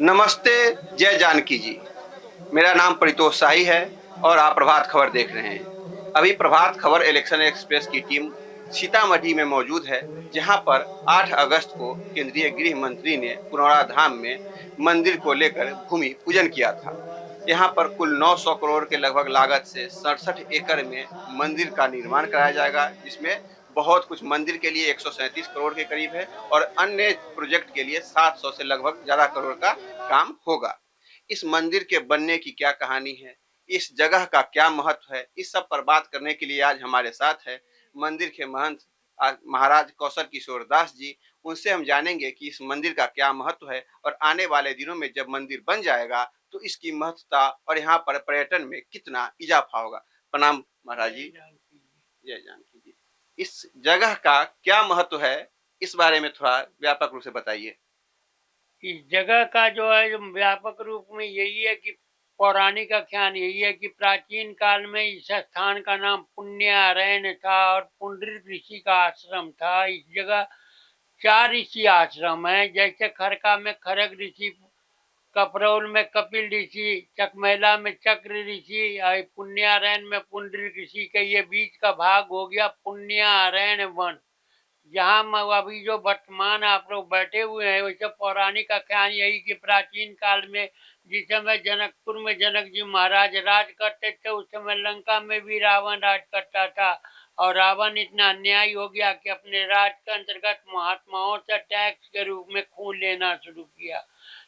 नमस्ते, जय जानकी जी। मेरा नाम परितोष शाही है और आप प्रभात खबर देख रहे हैं। अभी प्रभात खबर इलेक्शन एक्सप्रेस की टीम सीतामढ़ी में मौजूद है, जहां पर 8 अगस्त को केंद्रीय गृह मंत्री ने पुनौरा धाम में मंदिर को लेकर भूमि पूजन किया था। यहां पर कुल 900 करोड़ के लगभग लागत से 67 एकड़ में मंदिर का निर्माण कराया जाएगा, जिसमें बहुत कुछ मंदिर के लिए 137 करोड़ के करीब है और अन्य प्रोजेक्ट के लिए 700 से लगभग ज़्यादा करोड़ का काम होगा। इस मंदिर के बनने की क्या कहानी है, इस जगह का क्या महत्व है, इस सब पर बात करने के लिए आज हमारे साथ है मंदिर के महंत महाराज कौशल किशोर दास जी। उनसे हम जानेंगे कि इस मंदिर का क्या महत्व है और आने वाले दिनों में जब मंदिर बन जाएगा तो इसकी महत्वता और यहाँ पर पर्यटन में कितना इजाफा होगा। प्रणाम महाराज जी। जय जानकी जी। इस जगह का क्या महत्व है, इस बारे में थोड़ा व्यापक रूप से बताइए। इस जगह का जो है जो व्यापक रूप में यही है कि पौराणिक आख्यान यही है कि प्राचीन काल में इस स्थान का नाम पुण्यारण्य था और पुंडरीक ऋषि का आश्रम था। इस जगह 4 ऋषि आश्रम हैं, जैसे खरका में खरग ऋषि, कपरौल में कपिल ऋषि, चकमेला में चक्र ऋषि और पुण्यारण्य में पुंडरीक ऋषि का ये बीच का भाग हो गया पुण्यारण्य वन। जहाँ अभी जो वर्तमान आप लोग बैठे हुए हैं, वैसे पौराणिक आख्यान यही कि प्राचीन काल में जिस समय जनकपुर में जनक जी महाराज राज करते थे, उस समय लंका में भी रावण राज करता था और रावण इतना अन्यायी हो गया कि अपने राज के अंतर्गत महात्माओं से टैक्स के रूप में खून लेना शुरू किया।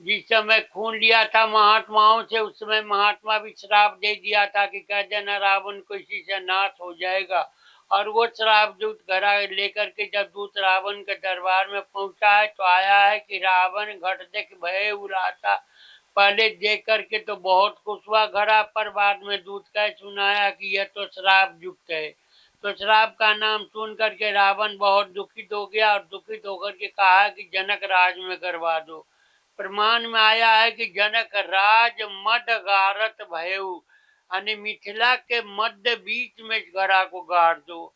जिस समय खून लिया था महात्माओं से, उस समय महात्मा भी श्राप दे दिया था कि कह देना रावण को इसी से नाश हो जाएगा। और वो श्राप दूत घड़ा लेकर के जब दूत रावण के दरबार में पहुंचा है तो आया है कि रावण घट देख भय उड़ाता। पहले देख करके तो बहुत खुश हुआ घड़ा, पर बाद में दूत कह सुनाया कि यह तो श्राप युक्त है। तो श्राप का नाम सुन करके रावण बहुत दुखित हो गया और दुखित होकर के कहा कि जनक राज में करवा दो। प्रमाण में आया है कि जनक राज मद गारत भयउ, यानी मिथिला के मध्य बीच में गड़ा को गाड़ दो।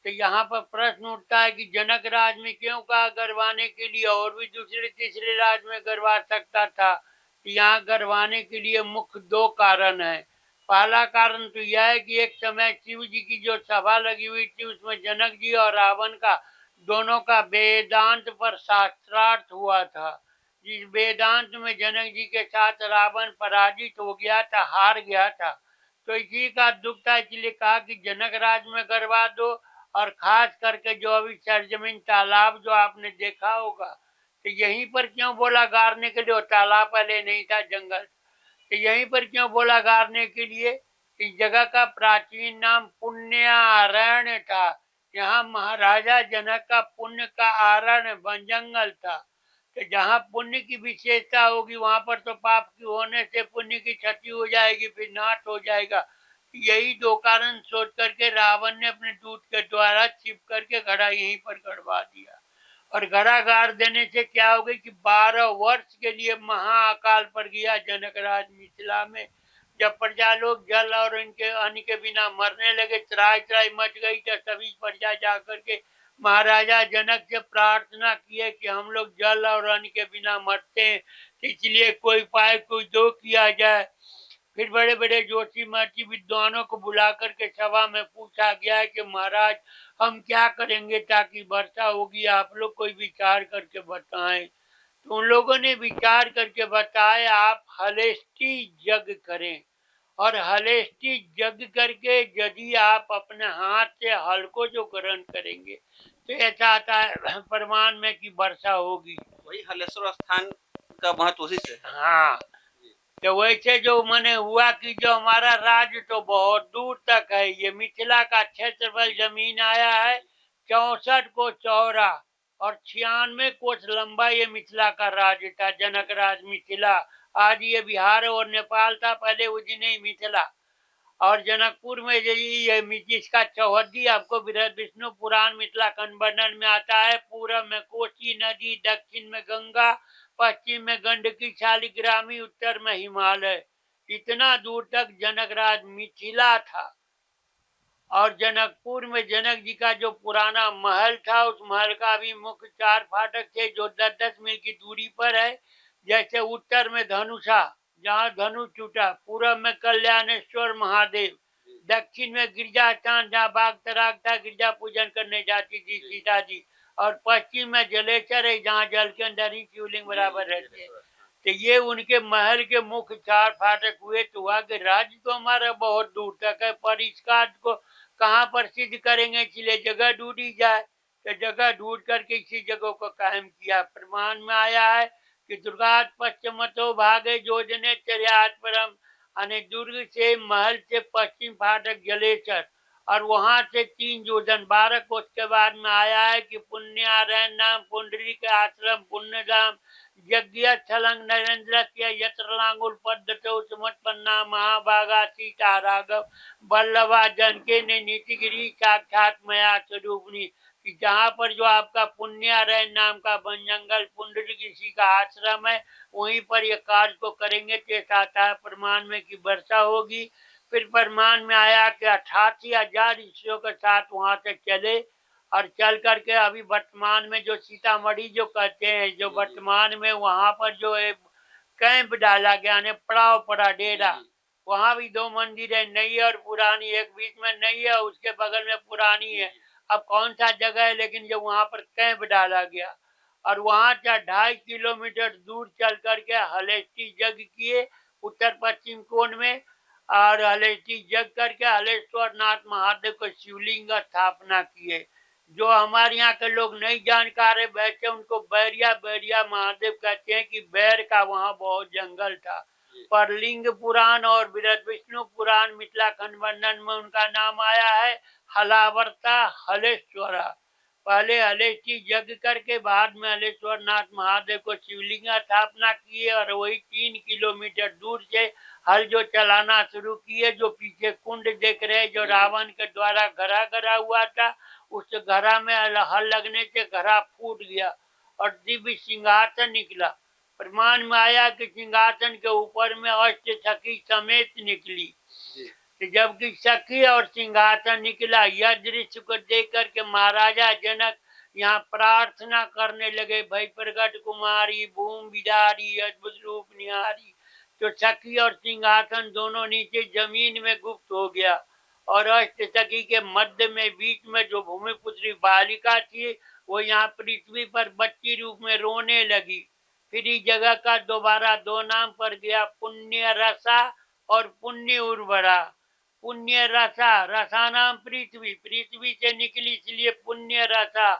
तो यहाँ पर प्रश्न उठता है कि जनक राज में क्यों कहा गरवाने के लिए, और भी दूसरे तीसरे राज में गरवा सकता था। यहाँ गरवाने के लिए मुख्य 2 कारण है। पहला कारण तो यह है कि एक समय शिव जी की जो सभा लगी हुई थी, उसमें जनक जी और रावण का दोनों का वेदांत पर शास्त्रार्थ हुआ था। जिस वेदांत में जनक जी के साथ रावण पराजित हो गया था, हार गया था। तो इसी का दुख था, इसलिए कहा कि जनक राज में करवा दो। और खास करके जो अभी सरजमीन तालाब जो आपने देखा होगा, तो यहीं पर क्यों बोला गाड़ने के लिए, वो तालाब पहले नहीं था, जंगल। तो यहीं पर क्यों बोला गाड़ने के लिए, इस जगह का प्राचीन नाम पुण्यारण्य था। यहाँ महाराजा जनक का पुण्य का आरण्य जंगल था। तो जहाँ पुण्य की विशेषता होगी वहां पर तो पाप की होने से पुण्य की क्षति हो जाएगी, फिर नाश हो जाएगा। यही 2 कारण सोच करके रावण ने अपने दूत के द्वारा छिप करके घड़ा यहीं पर गड़वा दिया। और घड़ा गाड़ देने से क्या हो गई कि 12 वर्ष के लिए महाअकाल पड़ गया जनकराज मिथिला में। जब प्रजा लोग जल और इनके अन्न के बिना मरने लगे, त्राही त्राही मच गई, तो सभी प्रजा जाकर के महाराजा जनक से प्रार्थना किए कि हम लोग जल और अन्न के बिना मरते हैं, इसलिए कोई उपाय कोई दो किया जाए। फिर बड़े बड़े ज्योतिषी महर्षि विद्वानों को बुला करके सभा में पूछा गया है कि महाराज हम क्या करेंगे ताकि वर्षा होगी, आप लोग कोई विचार करके बताएं। तो उन लोगों ने विचार करके बताया आप हलेष्टि यज्ञ करें, और हलेष्टि यज्ञ करके यदि आप अपने हाथ से हल को जो ग्रहण करेंगे तो ऐसा आता है प्रमाण में कि वर्षा होगी। वही हलेश्वर स्थान का महत्व उसी से है। हाँ, तो वैसे जो मैंने हुआ कि जो हमारा राज्य तो बहुत दूर तक है, ये मिथिला का क्षेत्रफल जमीन आया है 64 को चौड़ा और 96 कोस लंबा। ये मिथिला का राज्य था, जनक राज मिथिला। आज ये बिहार और नेपाल था, पहले उज्जैन मिथिला। और जनकपुर में यही जिसका चौहद्दी आपको बृहद विष्णु पुराण मिथिला खंड वर्णन में आता है। पूरब में कोसी नदी, दक्षिण में गंगा, पश्चिम में गंडकी शालिग्रामी, उत्तर में हिमालय। इतना दूर तक जनकराज मिथिला था। और जनकपुर में जनक जी का जो पुराना महल था, उस महल का भी मुख्य 4 फाटक थे जो 10-10 मील की दूरी पर है। जैसे उत्तर में धनुषा, जहाँ धनुष टूटा, पूरब में कल्याणेश्वर महादेव, दक्षिण में गिरजा स्थान जहाँ बाघ तराग था, गिरजा पूजन करने जाती थी सीता जी, और पश्चिम में जलेश्वर है जहाँ जल के अंदर ही शिवलिंग बराबर रहते हैं। तो ये उनके महल के मुख्य 4 फाटक हुए। तो हुआ कि राज्य तो हमारा बहुत दूर तक है, पर इस कार्य को कहाँ पर सिद्ध करेंगे, इसलिए जगह ढूंढी जाए। तो जगह ढूंढ करके इसी जगह को कायम किया। प्रमाण में आया है कि दुर्गात पश्चिमतो भागे जोजने चर्यात परम, यानी दुर्ग से महल से पश्चिम फाटक जलेश्वर, और वहां से 3 योजन 12 कोष के बाद में आया है कि पुण्यारण्य नाम पुंडरी के आश्रम पुण्यधाम यज्ञ छलंग नरेंद्र के यत्र लांगुल पद्धतो समत्पन्ना महाभागा सीता राघव वल्लभा जनके ने नीतिगिरी साक्षात मया स्वरूपनी, कि जहाँ पर जो आपका पुण्यारण्य नाम का वन जंगल पुंडरी किसी का आश्रम है, वहीं पर ये कार्य को करेंगे। तो आता है प्रमाण में कि वर्षा होगी। फिर प्रमाण में आया कि 88,000 ऋषियों के साथ वहां से चले, और चल करके अभी वर्तमान में जो सीतामढ़ी जो कहते हैं, जो वर्तमान में वहां पर जो है कैंप डाला गया, ने पड़ाव पड़ा डेरा, वहां भी 2 मंदिर है, नई और पुरानी। एक बीच में नई है, उसके बगल में पुरानी है। अब कौन सा जगह है, लेकिन जो वहां पर कैंप डाला गया, और वहां से 2.5 किलोमीटर दूर चल करके हलेष्टि यज्ञ किए उत्तर पश्चिम कोण में, और हलेष्टि यज्ञ करके हलेश्वर नाथ महादेव को शिवलिंग स्थापना किए। जो हमारे यहाँ के लोग नहीं जानकार है, वैसे उनको बैरिया बैरिया महादेव कहते हैं, कि बैर का वहाँ बहुत जंगल था। पर लिंग पुराण और बृहद विष्णु पुराण मिथिलाखंड वर्णन में उनका नाम आया है हलावर्ता हलेश्वरा। पहले हलेष्टि यज्ञ करके बाद में हलेश्वर नाथ महादेव को शिवलिंग स्थापना किए, और वही 3 किलोमीटर दूर से हल जो चलाना शुरू किए। जो पीछे कुंड देख रहे, जो रावण के द्वारा घड़ा गड़ा हुआ था, उस घड़ा में हल लगने से घड़ा फूट गया और दिव्य सिंहासन निकला। प्रमाण में आया कि सिंहासन के ऊपर में अष्ट सखी समेत निकली। जबकि सखी और सिंहासन निकला, यह दृश्य को देख करके महाराजा जनक यहाँ प्रार्थना करने लगे, भई प्रगट कुमारी भूमि बिदारी अद्भुत रूप निहारी। तो सखी और सिंहासन दोनों नीचे जमीन में गुप्त हो गया, और अष्ट सखी के मध्य में बीच में जो भूमिपुत्री बालिका थी, वो यहाँ पृथ्वी पर बच्ची रूप में रोने लगी। फिर इस जगह का दोबारा 2 नाम पड़ गया, पुण्य रसा और पुण्य उर्वरा। पुण्य रसा, रसा नाम पृथ्वी, पृथ्वी से निकली इसलिए पुण्य रसा।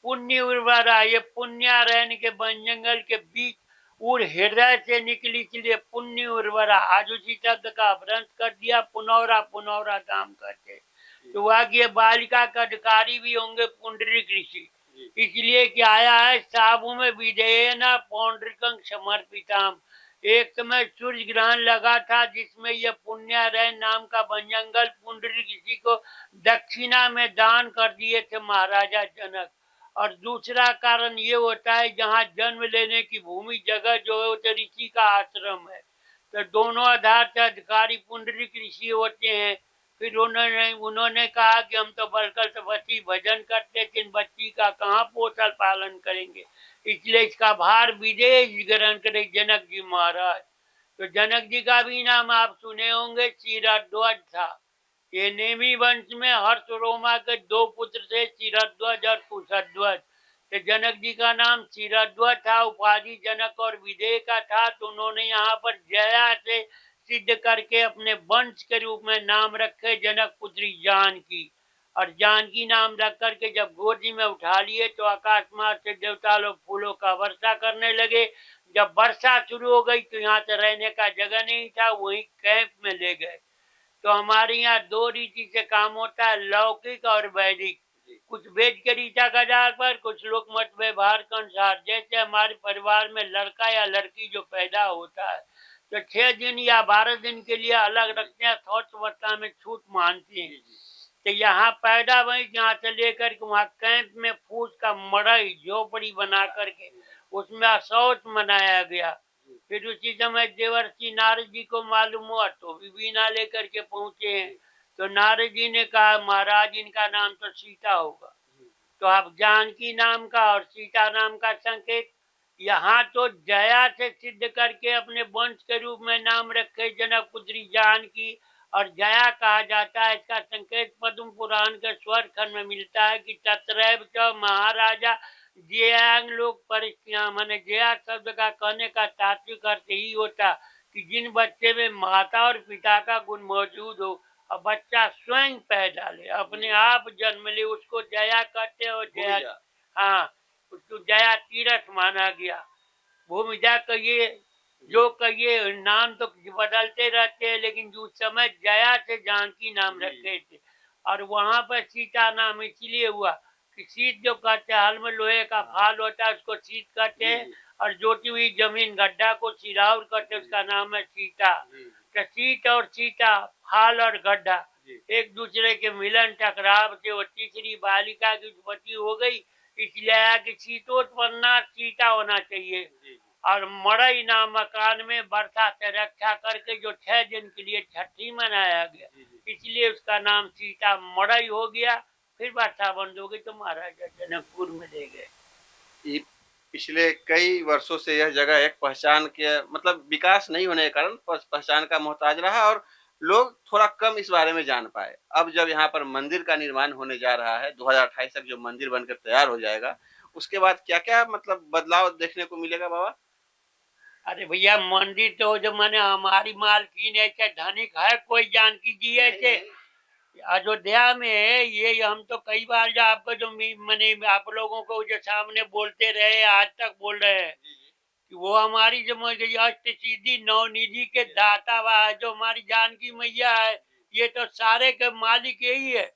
पुण्य उर्वरा, ये पुण्यारण्य के वन जंगल के बीच और हृदय से निकली इसलिए पुण्य उर्वरा। आज उसी शब्द का भ्रंश कर दिया, पुनौरा पुनौरा धाम कहते। तो वह ये बालिका का अधिकारी भी होंगे पुंडरीक ऋषि, इसलिए कि आया है साबु में विधेय न पौंड्रिकं समर्पिताम। एक समय सूर्य ग्रहण लगा था, जिसमें यह पुण्यारण्य नाम का वन जंगल पुंडरीक ऋषि को दक्षिणा में दान कर दिए थे महाराजा जनक। और दूसरा कारण ये होता है, जहाँ जन्म लेने की भूमि जगह जो है वो तो ऋषि का आश्रम है, तो दोनों आधार से अधिकारी पुंडरीक ऋषि होते हैं। फिर उन्होंने कहा कि हम तो बलकल तो बच्ची भजन करते, लेकिन बच्ची का कहाँ पोषण पालन करेंगे, इसलिए इसका भार विदेश ग्रहण करे जनक जी महाराज। तो जनक जी का भी नाम आप सुने होंगे, क्षीरध्वज था। ये नेमी वंश में हर्ष रोमा के 2 पुत्र थे, क्षीरध्वज और कुशध्वज। तो जनक जी का नाम क्षीरध्वज था, उपाधि जनक और विदेह का था। तो उन्होंने यहाँ पर जया से सिद्ध करके अपने वंश के रूप में नाम रखे जनक पुत्री जानकी। और जानकी नाम रख करके जब गोदी में उठा लिए, तो आकाश मार्ग से देवता लोग फूलों का वर्षा करने लगे। जब वर्षा शुरू हो गई, तो यहाँ से रहने का जगह नहीं था, वहीं कैंप में ले गए। तो हमारे यहाँ 2 रीति से काम होता है, लौकिक और वैदिक। कुछ वेद के रीता के आधार पर, कुछ लोक मत व्यवहार के अनुसार। जैसे हमारे परिवार में लड़का या लड़की जो पैदा होता है, तो 6 दिन या 12 दिन के लिए अलग रखते हैं, शौच अवस्था में छूट मानते हैं। तो यहाँ पैदा वही, जहाँ से लेकर के वहाँ कैंप में फूस का मड़ई झोपड़ी बना करके उसमें शौच मनाया गया। फिर उसी समय देवर्षि नारद जी को मालूम हुआ, तो भी वीणा लेकर के पहुंचे हैं। तो नारद जी ने कहा, महाराज इनका नाम तो सीता होगा। तो आप जानकी नाम का और सीता नाम का संकेत यहाँ तो जया से सिद्ध करके अपने वंश के रूप में नाम रखे जनक पुत्री जानकी, और जया कहा जाता है। इसका संकेत पद्म पुराण के स्वर खंड में मिलता है कि तत्रैव च महाराजा जयां लोक परिस्थितियां, माने जया शब्द का कहने का तात्विक अर्थ ही होता कि जिन बच्चे में माता और पिता का गुण मौजूद हो और बच्चा स्वयं पैदा ले, अपने आप जन्म ले, उसको जया कहते हैं। और जया, हाँ, उसको जया तीरथ माना गया। भूमिजा कहिए, जो कहिए, नाम तो बदलते रहते हैं, लेकिन जो उस समय जया से जानकी नाम रखे थे। और वहां पर सीता नाम इसलिए हुआ कि सीत जो कहते हैं, हल में लोहे का फाल होता है, उसको सीत कहते हैं। और जोती हुई जमीन गड्ढा को सिराउर कहते हैं, उसका नाम है सीता। तो सीत और सीता, फाल और गड्ढा, एक दूसरे के मिलन टकराव से वो तीसरी बालिका की उत्पत्ति हो गई। इसलिए कि शीतोत्पन्ना सीता होना चाहिए। और मड़ई नाम मकान में वर्षा से रक्षा करके जो 6 दिन के लिए छठी मनाया गया, इसलिए उसका नाम सीता मड़ई हो गया। फिर वर्षा बंद हो गई तो महाराजा जनकपुर में ले गए। ये पिछले कई वर्षों से यह जगह एक पहचान के मतलब विकास नहीं होने के कारण पहचान का मोहताज रहा और लोग थोड़ा कम इस बारे में जान पाए। अब जब यहाँ पर मंदिर का निर्माण होने जा रहा है, 2028 तक जो मंदिर बनकर तैयार हो जाएगा, उसके बाद क्या-क्या मतलब बदलाव देखने को मिलेगा बाबा? अरे भैया, मंदिर तो जो माने हमारी मालकिन ऐसे धनिक है कोई जानकी जी ऐसे अयोध्या में ये हम तो कई बार जो आपको जो मैंने आप लोगों को जो सामने बोलते रहे, आज तक बोल रहे हैं कि वो हमारी जो अष्ट सिद्धि नवनिधि के दाता हुआ है, जो हमारी जानकी मैया है, ये तो सारे के मालिक यही है।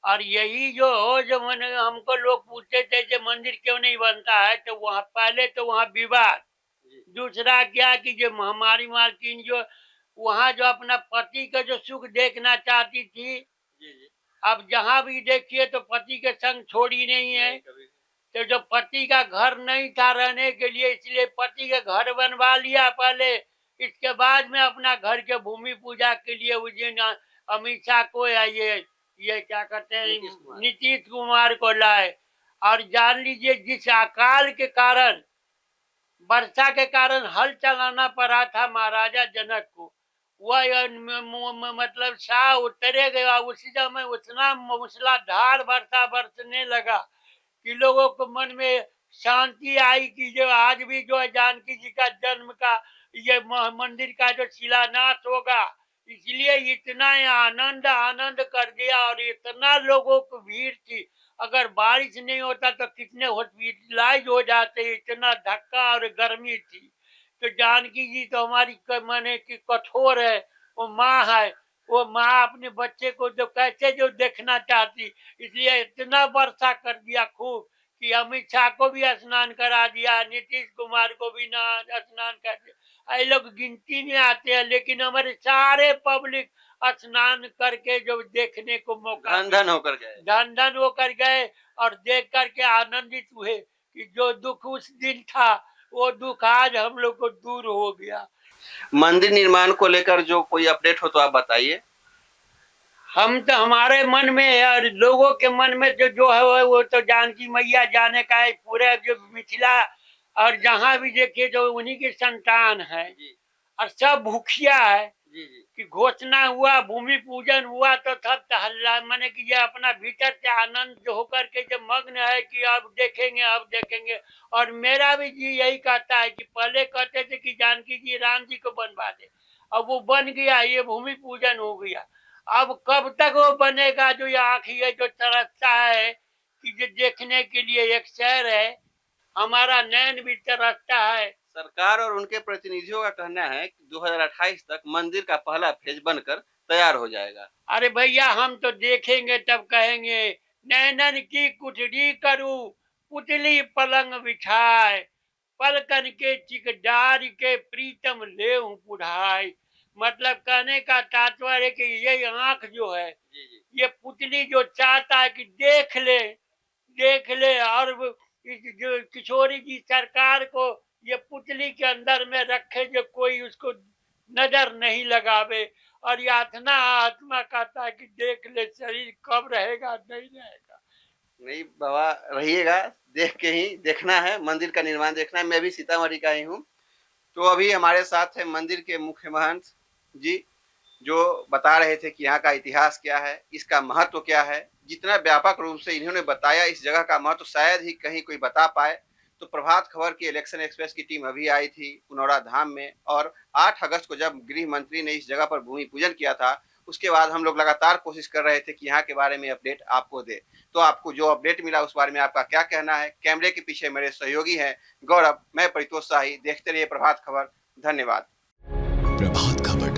और यही जो मैंने हमको लोग पूछते थे कि मंदिर क्यों नहीं बनता है, तो वहाँ पहले तो वहाँ विवाद, दूसरा क्या कि जो हमारी मालकिन जो वहाँ जो अपना पति का जो सुख देखना चाहती थी, अब जहाँ भी देखिए तो पति के संग छोड़ी नहीं है। तो जो पति का घर नहीं था रहने के लिए, इसलिए पति का घर बनवा लिया पहले, इसके बाद में अपना घर के भूमि पूजा के लिए उस दिन अमित शाह को या ये क्या कहते हैं नीतीश कुमार को लाए। और जान लीजिए जिस अकाल के कारण, वर्षा के कारण हल चलाना पड़ा था महाराजा जनक को, वह मतलब शाह उतरे गया, उसी समय उतना मूसलाधार वर्षा बरसने लगा कि लोगों को मन में शांति आई कि जो आज भी जो है जानकी जी का जन्म का ये मंदिर का जो शिलान्यास होगा, इसलिए इतना आनंद आनंद कर दिया। और इतना लोगों को भीड़ थी, अगर बारिश नहीं होता तो कितने हॉस्पिटलाइज हो जाते, इतना धक्का और गर्मी थी। तो जानकी जी तो हमारी माने कि कठोर है, वो माँ है, वो माँ अपने बच्चे को जो कैसे जो देखना चाहती, इसलिए इतना वर्षा कर दिया खूब कि अमित शाह को भी स्नान करा दिया, नीतीश कुमार को भी ना स्नान कर दिया। ये लोग गिनती में आते हैं, लेकिन हमारे सारे पब्लिक स्नान करके जो देखने को मौका धन धन होकर गए। धन धन होकर गए और देख करके आनंदित हुए कि जो दुख उस दिन था वो दुख आज हम लोग को दूर हो गया। मंदिर निर्माण को लेकर जो कोई अपडेट हो तो आप बताइए। हम तो हमारे मन में है और लोगों के मन में जो है वो तो जानकी मैया जाने का है। पूरे जो मिथिला और जहाँ भी देखिए जो उन्हीं की संतान है और सब भूखिया है कि घोषणा हुआ, भूमि पूजन हुआ तो सब हल्ला, मैंने कि ये अपना भीतर से आनंद होकर के जो मग्न है कि अब देखेंगे अब देखेंगे। और मेरा भी जी यही कहता है कि पहले कहते थे कि जानकी जी राम जी को बनवा दे, अब वो बन गया, ये भूमि पूजन हो गया। अब कब तक वो बनेगा, जो ये आँखी है जो तरसता है कि जो देखने के लिए एक शहर है, हमारा नैन भी तरसता है। सरकार और उनके प्रतिनिधियों का कहना है कि 2028 तक मंदिर का पहला फेज बनकर तैयार हो जाएगा। अरे भैया, हम तो देखेंगे तब कहेंगे, नैनन की कुठरी करूं पुतली पलंग बिछाए, पलकन के चिकदार के प्रीतम ले पुढ़ाई। मतलब कहने का तात्पर्य कि ये आंख जो है, ये पुतली जो चाहता है कि देख ले और जो किशोरी जी सरकार को ये पुतली के अंदर में रखे, जो कोई उसको नजर नहीं लगावे। और यातना आत्मा कहता है कि देख ले शरीर कब रहेगा नहीं रहेगा। नहीं बाबा, रहिएगा, देख के ही देखना है, मंदिर का निर्माण देखना है। मैं भी सीतामढ़ी का ही हूँ। तो अभी हमारे साथ है मंदिर के मुख्य महंत जी, जो बता रहे थे कि यहाँ का इतिहास क्या है, इसका महत्व क्या है। जितना व्यापक रूप से इन्होंने बताया इस जगह का महत्व, शायद ही कहीं कोई बता पाए। तो प्रभात खबर की इलेक्शन एक्सप्रेस की टीम अभी आई थी पुनौरा धाम में, और 8 अगस्त को जब गृह मंत्री ने इस जगह पर भूमि पूजन किया था, उसके बाद हम लोग लगातार कोशिश कर रहे थे कि यहाँ के बारे में अपडेट आपको दे। तो आपको जो अपडेट मिला उस बारे में आपका क्या कहना है? कैमरे के पीछे मेरे सहयोगी हैं गौरव, मैं परितोष शाही। देखते रहिए प्रभात खबर। धन्यवाद। प्रभात खबर